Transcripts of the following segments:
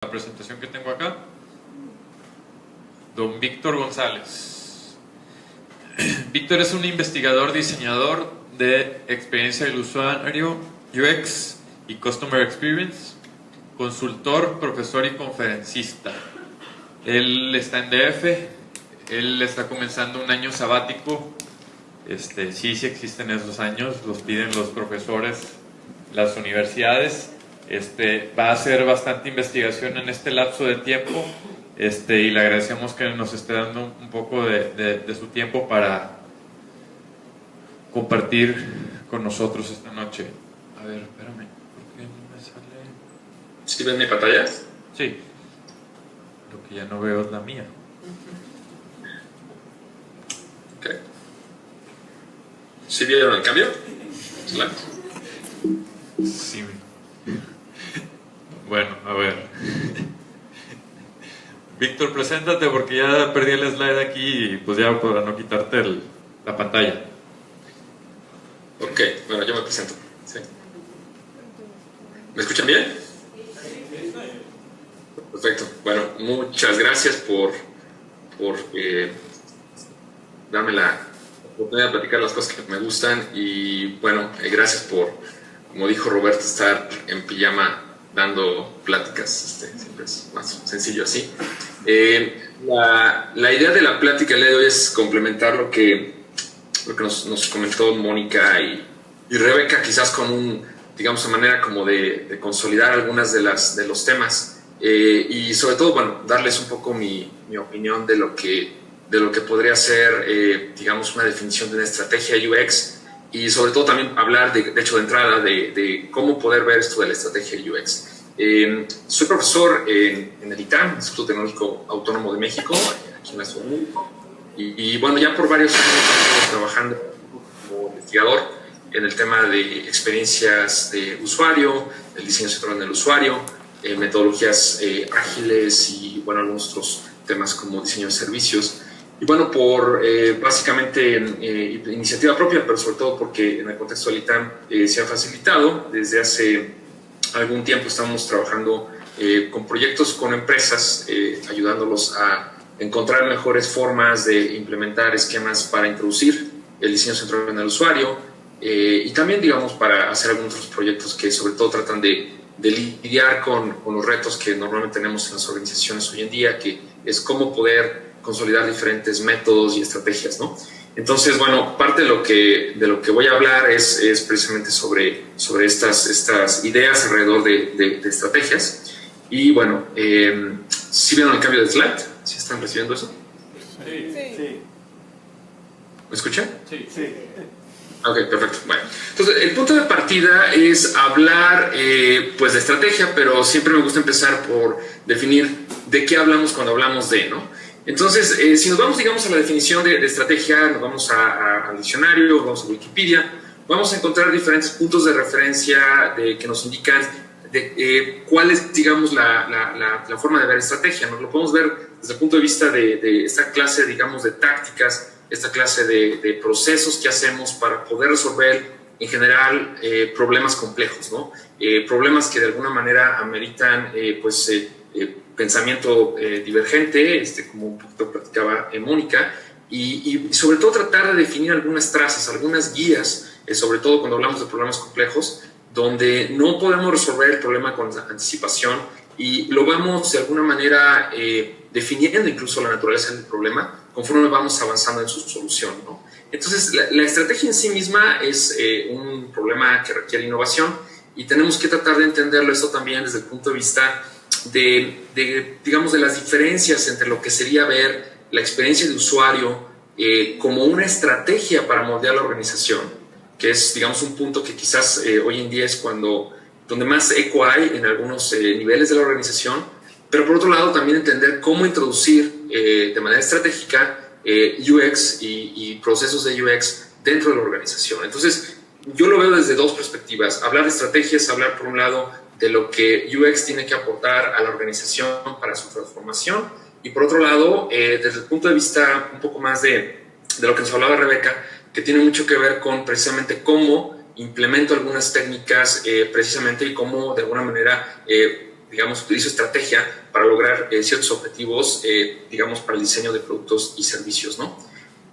La presentación que tengo acá, don Víctor González. Víctor es un investigador, diseñador de experiencia del usuario, UX y Customer Experience, consultor, profesor y conferencista. Él está en DF, él está comenzando un año sabático. Sí existen esos años, los piden los profesores, las universidades. Va a hacer bastante investigación en este lapso de tiempo, y le agradecemos que nos esté dando un poco de su tiempo para compartir con nosotros esta noche. A ver, espérame, ¿por qué no me sale? ¿Sí ven mi pantalla? Sí, lo que ya no veo es la mía. Ok. ¿Sí vieron el cambio? Sí. Bueno, a ver. Víctor, preséntate porque ya perdí el slide aquí y pues ya para no quitarte la pantalla. Ok, bueno, yo me presento. ¿Sí? ¿Me escuchan bien? Perfecto. Bueno, muchas gracias por darme la oportunidad de platicar las cosas que me gustan y bueno, gracias por, como dijo Roberto, estar en pijama dando pláticas. Siempre es más sencillo así. La idea de la plática el día de hoy es complementar lo que nos comentó Mónica y Rebeca, quizás con digamos, una manera como de consolidar algunas de los temas y sobre todo, bueno, darles un poco mi opinión de lo que podría ser, digamos, una definición de una estrategia UX y sobre todo también hablar, de hecho, de entrada, de cómo poder ver esto de la estrategia UX. Soy profesor en el ITAM, Instituto Tecnológico Autónomo de México, aquí en la Ciudad de México, y bueno, ya por varios años estoy trabajando como investigador en el tema de experiencias de usuario, el diseño centrado en el usuario, metodologías ágiles y bueno, algunos otros temas como diseño de servicios. Y bueno, por básicamente iniciativa propia, pero sobre todo porque en el contexto del ITAM se ha facilitado. Desde hace algún tiempo estamos trabajando con proyectos con empresas, ayudándolos a encontrar mejores formas de implementar esquemas para introducir el diseño centrado en el usuario y también, digamos, para hacer algunos otros proyectos que sobre todo tratan de lidiar con los retos que normalmente tenemos en las organizaciones hoy en día, que es cómo poder consolidar diferentes métodos y estrategias, ¿no? Entonces, bueno, parte de lo que voy a hablar es precisamente sobre estas ideas alrededor de estrategias. Y bueno, ¿sí vieron el cambio de slide? ¿Sí están recibiendo eso? Sí. ¿Me escuchan? Sí. Ok, perfecto. Bueno, entonces el punto de partida es hablar pues de estrategia, pero siempre me gusta empezar por definir de qué hablamos cuando hablamos de, ¿no? Entonces, si nos vamos, digamos, a la definición de estrategia, nos vamos al diccionario, vamos a Wikipedia, vamos a encontrar diferentes puntos de referencia que nos indican cuál es, digamos, la forma de ver estrategia. Nos lo podemos ver desde el punto de vista de esta clase, digamos, de tácticas, esta clase de procesos que hacemos para poder resolver, en general, problemas complejos, ¿no? Problemas que de alguna manera ameritan, pensamiento divergente, como un poquito platicaba Mónica, y sobre todo tratar de definir algunas trazas, algunas guías, sobre todo cuando hablamos de problemas complejos, donde no podemos resolver el problema con anticipación y lo vamos de alguna manera definiendo incluso la naturaleza del problema conforme vamos avanzando en su solución, ¿no? Entonces, la estrategia en sí misma es un problema que requiere innovación y tenemos que tratar de entenderlo esto también desde el punto de vista digamos, de las diferencias entre lo que sería ver la experiencia de usuario como una estrategia para moldear la organización, que es, digamos, un punto que quizás hoy en día es donde más eco hay en algunos niveles de la organización, pero por otro lado también entender cómo introducir de manera estratégica UX y procesos de UX dentro de la organización. Entonces, yo lo veo desde dos perspectivas. Hablar de estrategias, hablar por un lado de lo que UX tiene que aportar a la organización para su transformación y por otro lado, desde el punto de vista un poco más de lo que nos hablaba Rebeca, que tiene mucho que ver con precisamente cómo implemento algunas técnicas precisamente y cómo de alguna manera digamos, utilizo estrategia para lograr ciertos objetivos, digamos, para el diseño de productos y servicios, ¿no?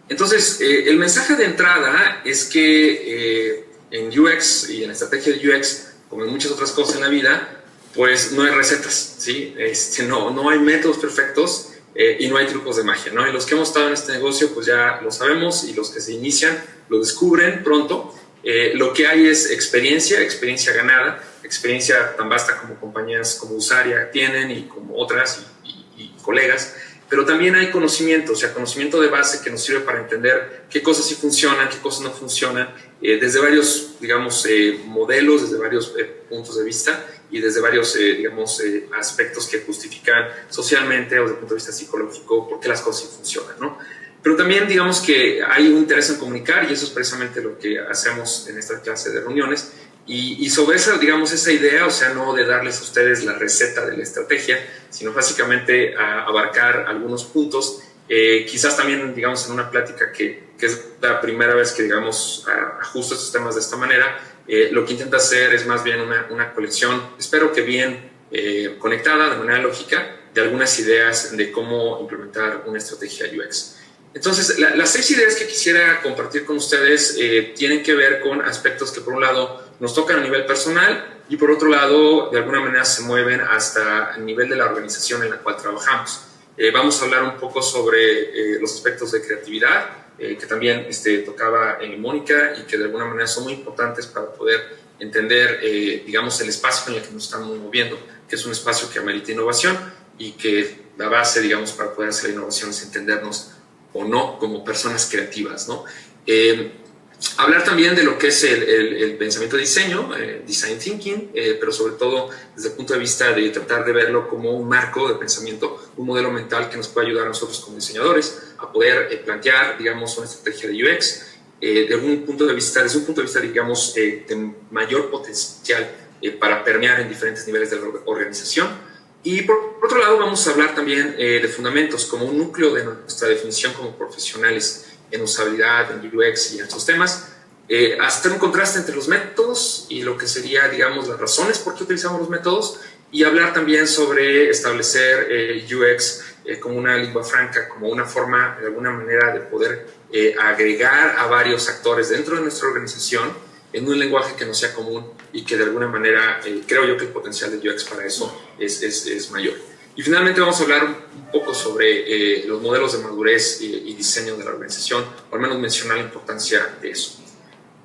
Entonces, el mensaje de entrada es que en UX y en la estrategia de UX, como en muchas otras cosas en la vida, pues no hay recetas, ¿sí? No hay métodos perfectos y no hay trucos de magia, ¿no? Y los que hemos estado en este negocio, pues ya lo sabemos, y los que se inician lo descubren pronto. Lo que hay es experiencia ganada, experiencia tan vasta como compañías como Usaria tienen y como otras y colegas, pero también hay conocimiento, o sea, conocimiento de base que nos sirve para entender qué cosas sí funcionan, qué cosas no funcionan, desde varios, digamos, modelos, desde varios puntos de vista y desde varios, digamos, aspectos que justifican socialmente o desde el punto de vista psicológico por qué las cosas sí funcionan, ¿no? Pero también, digamos, que hay un interés en comunicar, y eso es precisamente lo que hacemos en esta clase de reuniones. Y sobre esa, digamos, esa idea, o sea, no de darles a ustedes la receta de la estrategia, sino básicamente abarcar algunos puntos, quizás también, digamos, en una plática que es la primera vez que, digamos, ajusto estos temas de esta manera, lo que intenta hacer es más bien una colección, espero que bien conectada, de manera lógica, de algunas ideas de cómo implementar una estrategia UX. Entonces, las 6 ideas que quisiera compartir con ustedes tienen que ver con aspectos que, por un lado, nos tocan a nivel personal y, por otro lado, de alguna manera se mueven hasta el nivel de la organización en la cual trabajamos. Vamos a hablar un poco sobre los aspectos de creatividad, que también tocaba en Mónica, y que de alguna manera son muy importantes para poder entender, digamos, el espacio en el que nos estamos moviendo, que es un espacio que amerita innovación y que la base, digamos, para poder hacer la innovación es entendernos o no como personas creativas, ¿no? Hablar también de lo que es el pensamiento de diseño, design thinking, pero sobre todo desde el punto de vista de tratar de verlo como un marco de pensamiento, un modelo mental que nos puede ayudar a nosotros como diseñadores a poder plantear, digamos, una estrategia de UX desde un punto de vista, digamos, de mayor potencial para permear en diferentes niveles de la organización. Y por otro lado, vamos a hablar también de fundamentos como un núcleo de nuestra definición como profesionales en usabilidad, en UX y en estos temas. Hacer un contraste entre los métodos y lo que sería, digamos, las razones por qué utilizamos los métodos, y hablar también sobre establecer UX como una lengua franca, como una forma, de alguna manera, de poder agregar a varios actores dentro de nuestra organización en un lenguaje que no sea común y que de alguna manera creo yo que el potencial de UX para eso es mayor. Y finalmente vamos a hablar un poco sobre los modelos de madurez y diseño de la organización, o al menos mencionar la importancia de eso.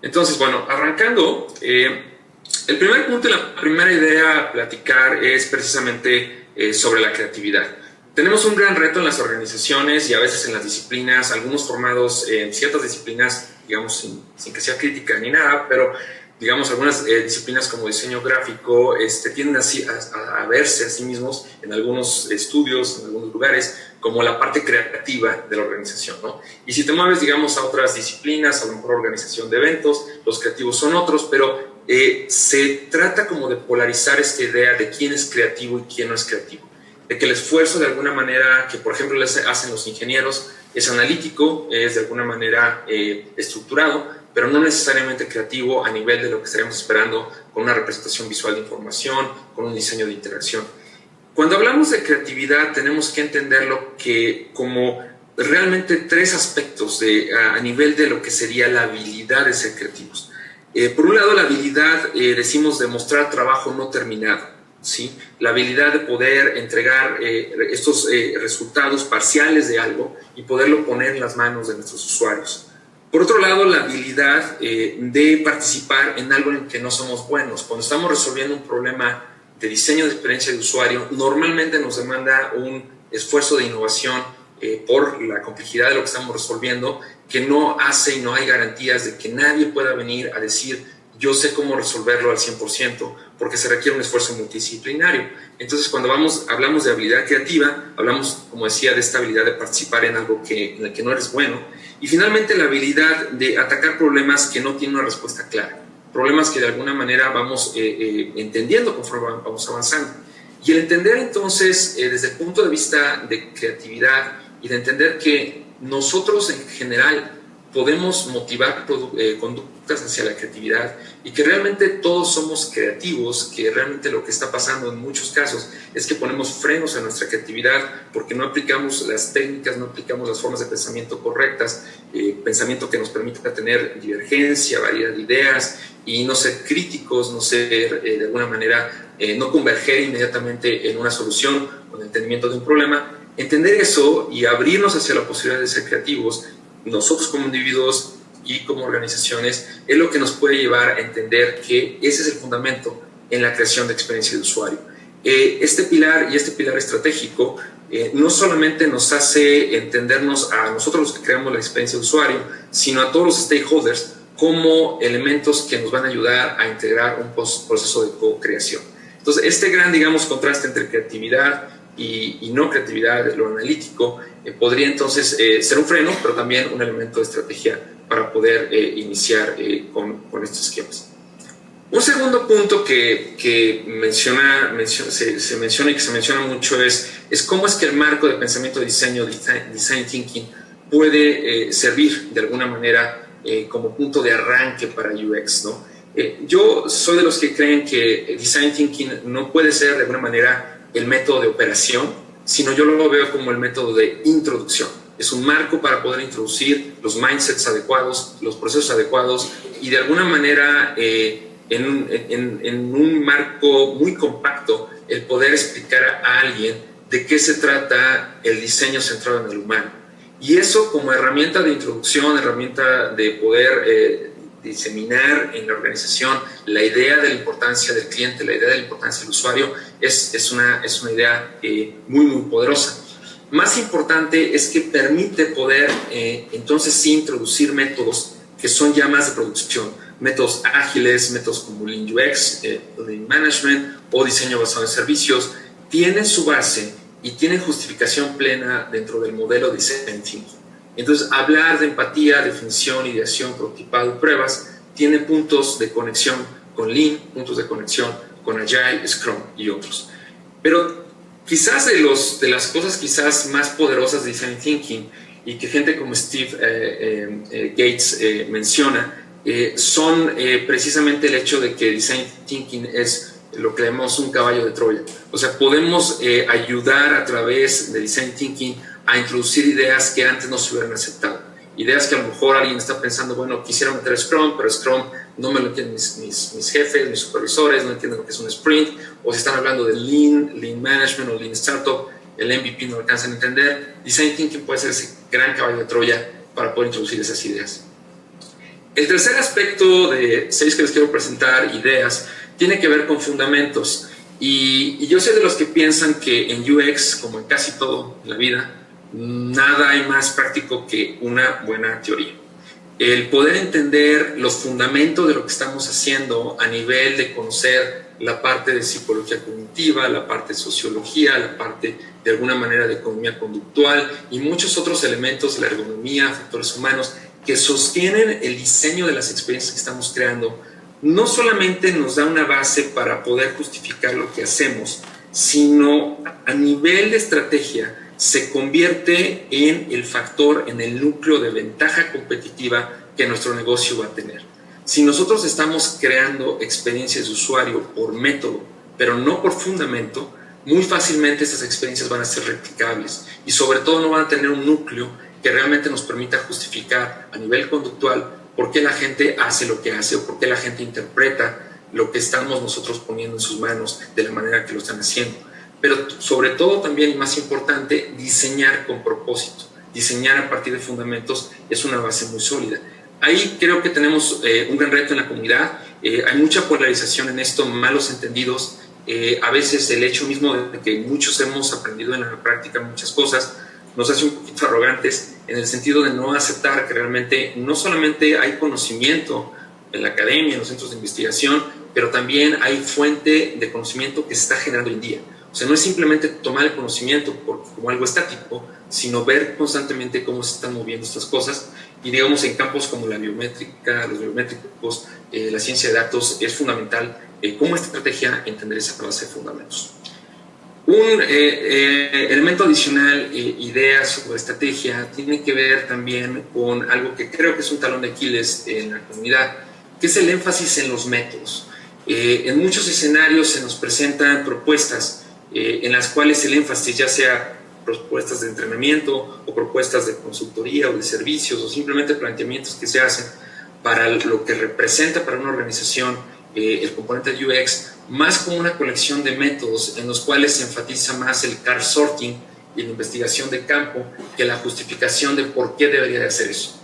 Entonces, bueno, arrancando, el primer punto y la primera idea a platicar es precisamente sobre la creatividad. Tenemos un gran reto en las organizaciones y a veces en las disciplinas, algunos formados en ciertas disciplinas, digamos, sin que sea crítica ni nada, pero digamos, algunas disciplinas como diseño gráfico tienden así a verse a sí mismos en algunos estudios, en algunos lugares, como la parte creativa de la organización, ¿no? Y si te mueves, digamos, a otras disciplinas, a lo mejor organización de eventos, los creativos son otros, pero se trata como de polarizar esta idea de quién es creativo y quién no es creativo. De que el esfuerzo de alguna manera que, por ejemplo, hacen los ingenieros es analítico, es de alguna manera estructurado, pero no necesariamente creativo a nivel de lo que estaríamos esperando con una representación visual de información, con un diseño de interacción. Cuando hablamos de creatividad tenemos que entenderlo que como realmente 3 aspectos a nivel de lo que sería la habilidad de ser creativos. Por un lado, la habilidad, decimos, de mostrar trabajo no terminado, ¿sí? La habilidad de poder entregar estos resultados parciales de algo y poderlo poner en las manos de nuestros usuarios. Por otro lado, la habilidad de participar en algo en el que no somos buenos. Cuando estamos resolviendo un problema de diseño de experiencia de usuario, normalmente nos demanda un esfuerzo de innovación por la complejidad de lo que estamos resolviendo, que no hace y no hay garantías de que nadie pueda venir a decir yo sé cómo resolverlo al 100%, porque se requiere un esfuerzo multidisciplinario. Entonces, cuando hablamos de habilidad creativa, hablamos, como decía, de esta habilidad de participar en algo en el que no eres bueno. Y finalmente, la habilidad de atacar problemas que no tienen una respuesta clara. Problemas que de alguna manera vamos entendiendo conforme vamos avanzando. Y el entender entonces, desde el punto de vista de creatividad y de entender que nosotros en general podemos motivar conductas hacia la creatividad y que realmente todos somos creativos, que realmente lo que está pasando en muchos casos es que ponemos frenos a nuestra creatividad porque no aplicamos las técnicas, no aplicamos las formas de pensamiento correctas, pensamiento que nos permita tener divergencia, variedad de ideas y no ser críticos, no ser de alguna manera, no converger inmediatamente en una solución o en el entendimiento de un problema. Entender eso y abrirnos hacia la posibilidad de ser creativos, nosotros como individuos y como organizaciones, es lo que nos puede llevar a entender que ese es el fundamento en la creación de experiencia de usuario. Este pilar estratégico no solamente nos hace entendernos a nosotros los que creamos la experiencia de usuario, sino a todos los stakeholders como elementos que nos van a ayudar a integrar un proceso de co-creación. Entonces, este gran, digamos, contraste entre creatividad y no creatividad, lo analítico, podría entonces ser un freno, pero también un elemento de estrategia para poder iniciar con estos esquemas. Un segundo punto que se menciona y que se menciona mucho es cómo es que el marco de pensamiento de diseño, design thinking, puede servir de alguna manera como punto de arranque para UX, ¿no? Yo soy de los que creen que design thinking no puede ser de alguna manera el método de operación, sino yo lo veo como el método de introducción. Es un marco para poder introducir los mindsets adecuados, los procesos adecuados y de alguna manera en un marco muy compacto el poder explicar a alguien de qué se trata el diseño centrado en el humano. Y eso como herramienta de introducción, herramienta de poder diseminar en la organización la idea de la importancia del cliente, la idea de la importancia del usuario, es una idea muy, muy poderosa. Más importante es que permite poder entonces sí introducir métodos que son ya más de producción, métodos ágiles, métodos como Lean UX, Lean Management o diseño basado en servicios, tienen su base y tienen justificación plena dentro del modelo de Design Thinking. Entonces, hablar de empatía, definición, ideación, prototipado y pruebas tiene puntos de conexión con Lean, puntos de conexión con Agile, Scrum y otros. Pero quizás de las cosas quizás más poderosas de Design Thinking y que gente como Steve Gates menciona, son precisamente el hecho de que Design Thinking es lo que llamamos un caballo de Troya. O sea, podemos ayudar a través de Design Thinking a introducir ideas que antes no se hubieran aceptado. Ideas que a lo mejor alguien está pensando, bueno, quisiera meter Scrum, pero Scrum no me lo entienden mis jefes, mis supervisores, no entienden lo que es un sprint, o si están hablando de Lean Management o Lean Startup, el MVP no lo alcanzan a entender. Design Thinking puede ser ese gran caballo de Troya para poder introducir esas ideas. El tercer aspecto de 6 que les quiero presentar, ideas, tiene que ver con fundamentos. Y yo soy de los que piensan que en UX, como en casi todo en la vida, nada hay más práctico que una buena teoría. El poder entender los fundamentos de lo que estamos haciendo a nivel de conocer la parte de psicología cognitiva, la parte de sociología, la parte de alguna manera de economía conductual y muchos otros elementos, la ergonomía, factores humanos, que sostienen el diseño de las experiencias que estamos creando, no solamente nos da una base para poder justificar lo que hacemos, sino a nivel de estrategia se convierte en el factor, en el núcleo de ventaja competitiva que nuestro negocio va a tener. Si nosotros estamos creando experiencias de usuario por método, pero no por fundamento, muy fácilmente esas experiencias van a ser replicables y sobre todo no van a tener un núcleo que realmente nos permita justificar a nivel conductual por qué la gente hace lo que hace o por qué la gente interpreta lo que estamos nosotros poniendo en sus manos de la manera que lo están haciendo. Pero sobre todo también, y más importante, diseñar con propósito. Diseñar a partir de fundamentos es una base muy sólida. Ahí creo que tenemos un gran reto en la comunidad. Hay mucha polarización en esto, malos entendidos. A veces el hecho mismo de que muchos hemos aprendido en la práctica muchas cosas nos hace un poquito arrogantes en el sentido de no aceptar que realmente no solamente hay conocimiento en la academia, en los centros de investigación, pero también hay fuente de conocimiento que se está generando hoy en día. O sea, no es simplemente tomar el conocimiento como algo estático, sino ver constantemente cómo se están moviendo estas cosas. Y digamos, en campos como la biométrica, los biométricos, la ciencia de datos, es fundamental como estrategia entender esa base de fundamentos. Un elemento adicional, ideas o estrategia, tiene que ver también con algo que creo que es un talón de Aquiles en la comunidad, que es el énfasis en los métodos. En muchos escenarios se nos presentan propuestas en las cuales el énfasis, ya sea propuestas de entrenamiento o propuestas de consultoría o de servicios o simplemente planteamientos que se hacen para lo que representa para una organización el componente de UX, más como una colección de métodos en los cuales se enfatiza más el car sorting y la investigación de campo que la justificación de por qué debería de hacer eso.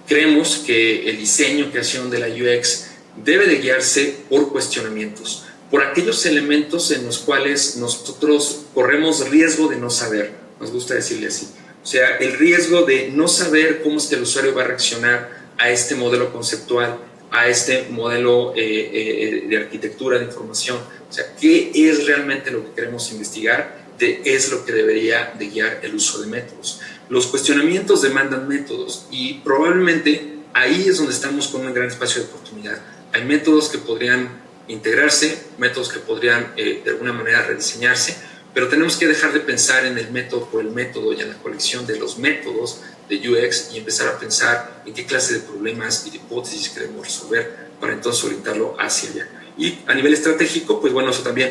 Creemos que el diseño, creación de la UX debe de guiarse por cuestionamientos, por aquellos elementos en los cuales nosotros corremos riesgo de no saber, nos gusta decirle así. O sea, el riesgo de no saber cómo es que el usuario va a reaccionar a este modelo conceptual, a este modelo de arquitectura de información. O sea, ¿qué es realmente lo que queremos investigar? Es lo que debería de guiar el uso de métodos. Los cuestionamientos demandan métodos y probablemente ahí es donde estamos con un gran espacio de oportunidad. Hay métodos que podrían integrarse, métodos que podrían de alguna manera rediseñarse, pero tenemos que dejar de pensar en el método por el método y en la colección de los métodos de UX y empezar a pensar en qué clase de problemas y de hipótesis queremos resolver para entonces orientarlo hacia allá. Y a nivel estratégico, pues bueno, eso también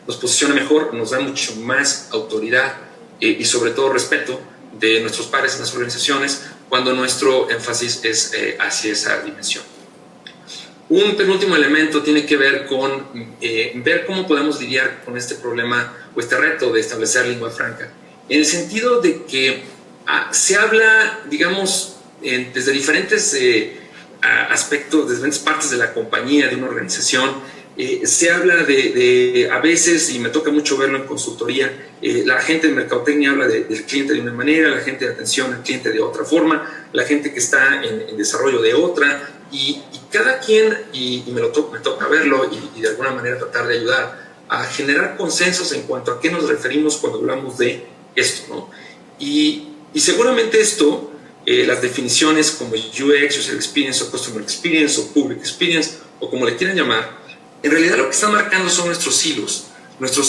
nos posiciona mejor, nos da mucho más autoridad y sobre todo respeto de nuestros pares en las organizaciones cuando nuestro énfasis es hacia esa dimensión. Un penúltimo elemento tiene que ver con ver cómo podemos lidiar con este problema o este reto de establecer lengua franca, en el sentido de que se habla, digamos, desde diferentes aspectos, desde diferentes partes de la compañía, de una organización. Se habla de a veces, y me toca mucho verlo en consultoría, la gente de mercadotecnia habla del cliente de una manera, la gente de atención al cliente de otra forma, la gente que está en desarrollo de otra, y cada quien, y me toca verlo y de alguna manera tratar de ayudar a generar consensos en cuanto a qué nos referimos cuando hablamos de esto, ¿no? Y seguramente esto, las definiciones como UX, User Experience o Customer Experience o Public Experience o como le quieran llamar, en realidad lo que están marcando son nuestros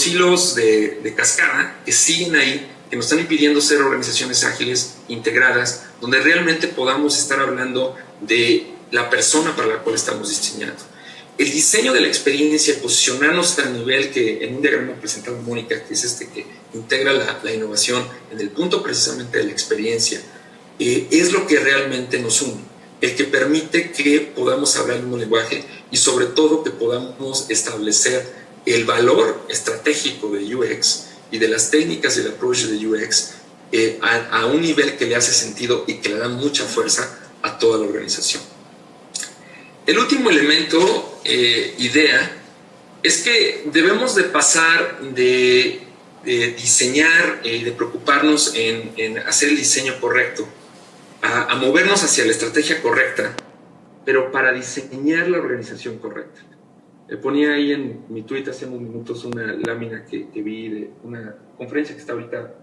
hilos de cascada que siguen ahí, que nos están impidiendo ser organizaciones ágiles, integradas, donde realmente podamos estar hablando de la persona para la cual estamos diseñando. El diseño de la experiencia, posicionarnos al nivel que en un diagrama presentado Mónica, que es este que integra la innovación en el punto precisamente de la experiencia, es lo que realmente nos une, el que permite que podamos hablar el mismo lenguaje y sobre todo que podamos establecer el valor estratégico de UX y de las técnicas y el approach de UX a un nivel que le hace sentido y que le da mucha fuerza a toda la organización. El último elemento, idea, es que debemos de pasar de diseñar y de preocuparnos en hacer el diseño correcto a movernos hacia la estrategia correcta, pero para diseñar la organización correcta. Ponía ahí en mi tweet hace unos minutos una lámina que vi de una conferencia que está ahorita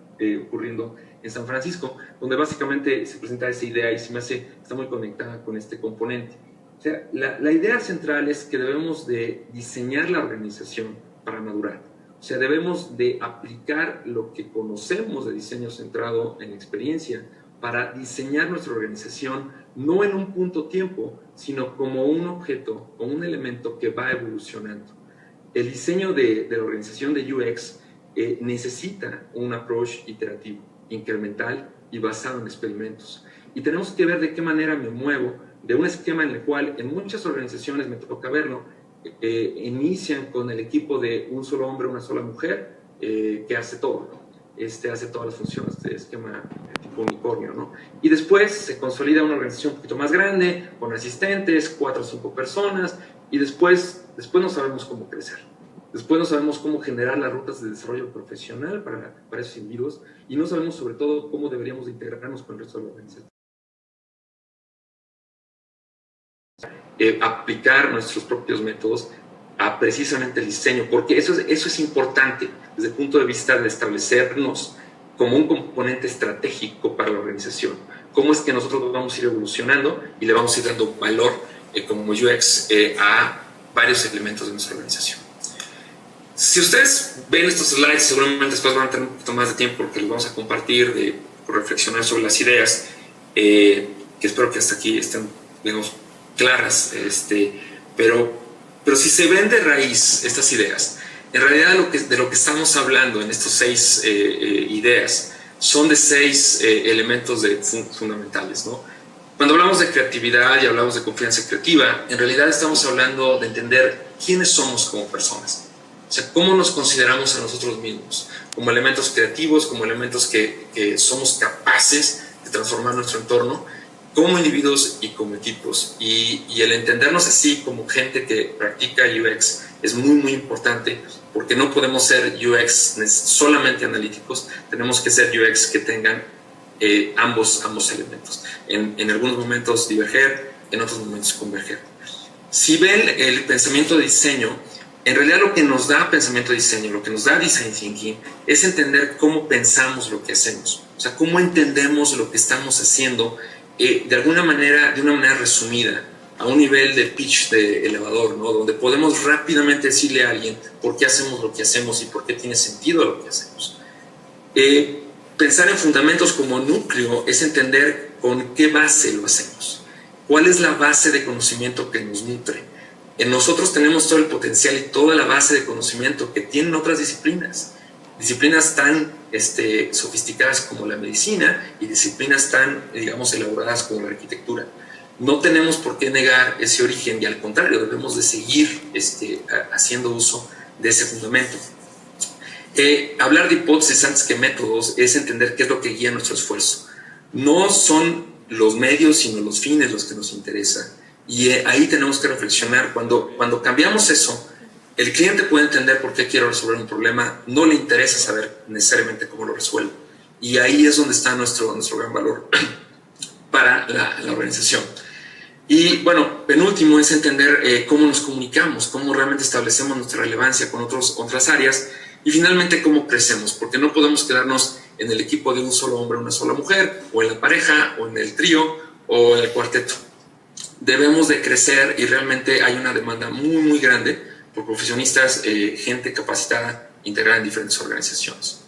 ocurriendo en San Francisco, donde básicamente se presenta esa idea y se me hace, está muy conectada con este componente. O sea, la idea central es que debemos de diseñar la organización para madurar. O sea, debemos de aplicar lo que conocemos de diseño centrado en experiencia para diseñar nuestra organización no en un punto tiempo, sino como un objeto o un elemento que va evolucionando. El diseño de la organización de UX necesita un approach iterativo, incremental y basado en experimentos. Y tenemos que ver de qué manera me muevo de un esquema en el cual en muchas organizaciones me toca verlo, inician con el equipo de un solo hombre, una sola mujer, que hace todo, ¿no? Hace todas las funciones de esquema tipo unicornio, ¿no? Y después se consolida una organización un poquito más grande, con asistentes, 4 o 5 personas, y después no sabemos cómo crecer. Después no sabemos cómo generar las rutas de desarrollo profesional para esos individuos, y no sabemos sobre todo cómo deberíamos de integrarnos con el resto de la organización. Aplicar nuestros propios métodos a precisamente el diseño, porque eso es importante desde el punto de vista de establecernos como un componente estratégico para la organización. Cómo es que nosotros vamos a ir evolucionando y le vamos a ir dando valor como UX a varios elementos de nuestra organización. Si ustedes ven estos slides, seguramente después van a tener un poquito más de tiempo porque los vamos a compartir, por reflexionar sobre las ideas, que espero que hasta aquí estén, digamos, claras. Pero si se ven de raíz estas ideas, en realidad de lo que estamos hablando en estos 6 ideas son de 6 elementos fundamentales, ¿no? Cuando hablamos de creatividad y hablamos de confianza creativa, en realidad estamos hablando de entender quiénes somos como personas. O sea, cómo nos consideramos a nosotros mismos, como elementos creativos, como elementos que somos capaces de transformar nuestro entorno, como individuos y como equipos. Y el entendernos así como gente que practica UX es muy, muy importante, porque no podemos ser UX solamente analíticos, tenemos que ser UX que tengan ambos elementos. En algunos momentos diverger, en otros momentos converger. Si ven el pensamiento de diseño, en realidad lo que nos da pensamiento de diseño, lo que nos da design thinking, es entender cómo pensamos lo que hacemos. O sea, cómo entendemos lo que estamos haciendo de una manera resumida, a un nivel de pitch de elevador, ¿no? Donde podemos rápidamente decirle a alguien por qué hacemos lo que hacemos y por qué tiene sentido lo que hacemos. Pensar en fundamentos como núcleo es entender con qué base lo hacemos. ¿Cuál es la base de conocimiento que nos nutre? En nosotros tenemos todo el potencial y toda la base de conocimiento que tienen otras disciplinas. Disciplinas tan sofisticadas como la medicina y disciplinas tan, digamos, elaboradas como la arquitectura. No tenemos por qué negar ese origen y al contrario, debemos de seguir haciendo uso de ese fundamento. Hablar de hipótesis antes que métodos es entender qué es lo que guía nuestro esfuerzo. No son los medios, sino los fines los que nos interesan. Y ahí tenemos que reflexionar. Cuando cambiamos eso, el cliente puede entender por qué quiero resolver un problema, no le interesa saber necesariamente cómo lo resuelvo. Y ahí es donde está nuestro gran valor para la organización. Y bueno, penúltimo es entender cómo nos comunicamos, cómo realmente establecemos nuestra relevancia con otras áreas y finalmente cómo crecemos, porque no podemos quedarnos en el equipo de un solo hombre o una sola mujer, o en la pareja, o en el trío, o en el cuarteto. Debemos de crecer y realmente hay una demanda muy, muy grande por profesionistas, gente capacitada, integrada en diferentes organizaciones.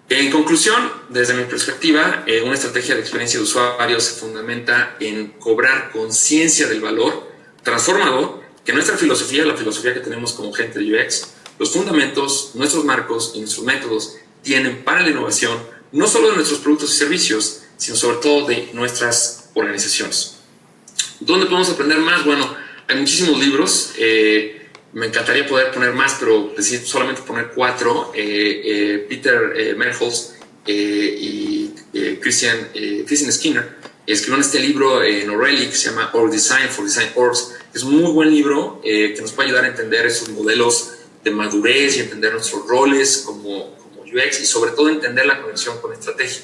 En conclusión, desde mi perspectiva, una estrategia de experiencia de usuario se fundamenta en cobrar conciencia del valor transformador que nuestra filosofía, la filosofía que tenemos como gente de UX, los fundamentos, nuestros marcos y nuestros métodos tienen para la innovación, no solo de nuestros productos y servicios, sino sobre todo de nuestras organizaciones. ¿Dónde podemos aprender más? Bueno, hay muchísimos libros. Me encantaría poder poner más, pero decidí solamente poner 4. Peter Merholz y Christian Skinner escribieron este libro en O'Reilly que se llama Org Design for Design Orgs. Es un muy buen libro que nos puede ayudar a entender esos modelos de madurez y entender nuestros roles como UX y sobre todo entender la conexión con estrategia.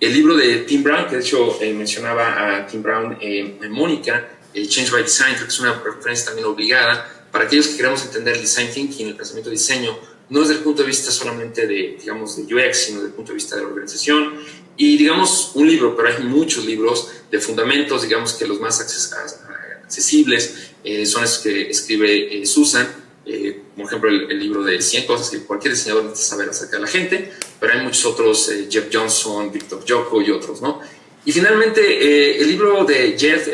El libro de Tim Brown, que de hecho mencionaba a Tim Brown en Mónica, Change by Design, creo que es una referencia también obligada para aquellos que queremos entender el design thinking, el pensamiento de diseño, no desde el punto de vista solamente de UX, sino desde el punto de vista de la organización. Y digamos un libro, pero hay muchos libros de fundamentos, digamos que los más accesibles son esos que escribe Susan, por ejemplo el libro de 100 cosas que cualquier diseñador necesita saber acerca de la gente, pero hay muchos otros, Jeff Johnson, Victor Yoko y otros, ¿no? Y finalmente, el libro de Jeff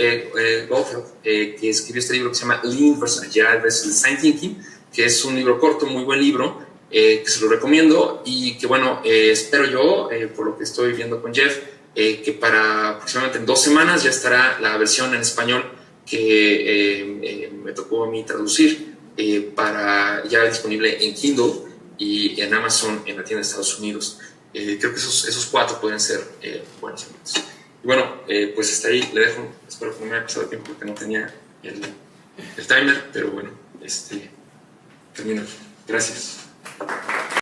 Goldfeld, que escribió este libro que se llama Lean vs. Agile vs. Design Thinking, que es un libro corto, muy buen libro, que se lo recomiendo y que, bueno, espero yo, por lo que estoy viendo con Jeff, que para aproximadamente en 2 semanas ya estará la versión en español que me tocó a mí traducir, para ya disponible en Kindle y en Amazon en la tienda de Estados Unidos. Creo que esos 4 pueden ser buenos elementos. Y bueno, pues hasta ahí le dejo. Espero que no me haya pasado el tiempo porque no tenía el timer, pero bueno, termino. Gracias.